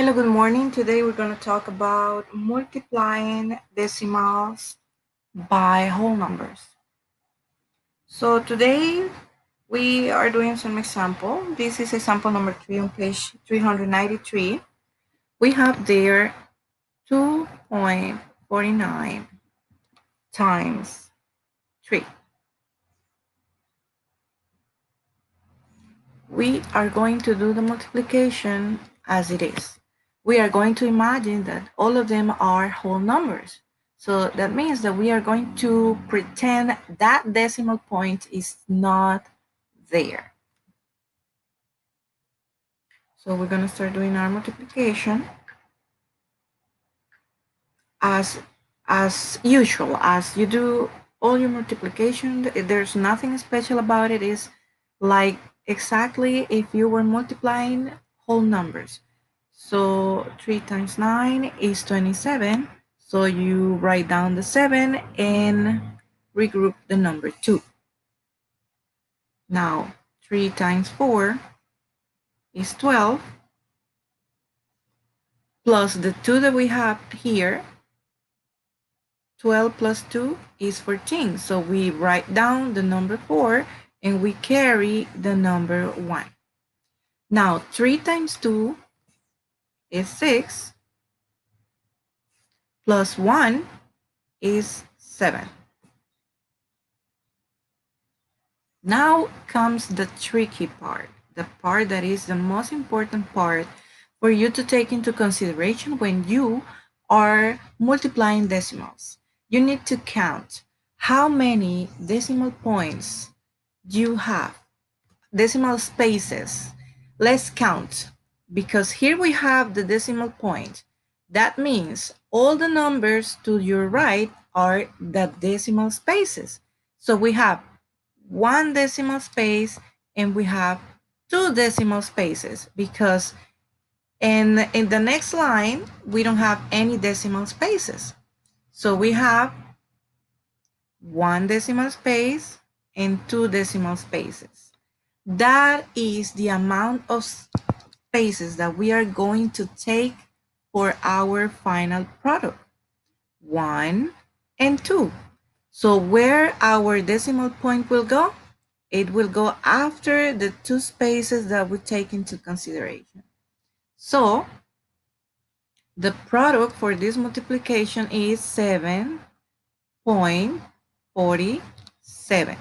Hello, good morning. Today we're going to talk about multiplying decimals by whole numbers. So today we are doing some example. This is example number 3 on page 393. We have there 2.49 times 3. We are going to do the multiplication as it is. We are going to imagine that all of them are whole numbers. So that means that we are going to pretend that decimal point is not there. So we're going to start doing our multiplication as usual, as you do all your multiplication. There's nothing special about it. It's like exactly if you were multiplying whole numbers. So 3 times 9 is 27. So you write down the 7 and regroup the number 2. Now 3 times 4 is 12 plus the 2 that we have here. 12 plus 2 is 14. So we write down the number 4 and we carry the number 1. Now 3 times 2 is 6 plus 1 is 7. Now comes the tricky part, the part that is the most important part for you to take into consideration when you are multiplying decimals. You need to count how many decimal points you have, decimal spaces. Let's count, because here we have the decimal point. That means all the numbers to your right are the decimal spaces. So we have one decimal space and we have two decimal spaces, because in the next line we don't have any decimal spaces. So we have one decimal space and two decimal spaces. That is the amount of spaces that we are going to take for our final product, 1 and 2. So where our decimal point will go? It will go after the two spaces that we take into consideration. So the product for this multiplication is 7.47.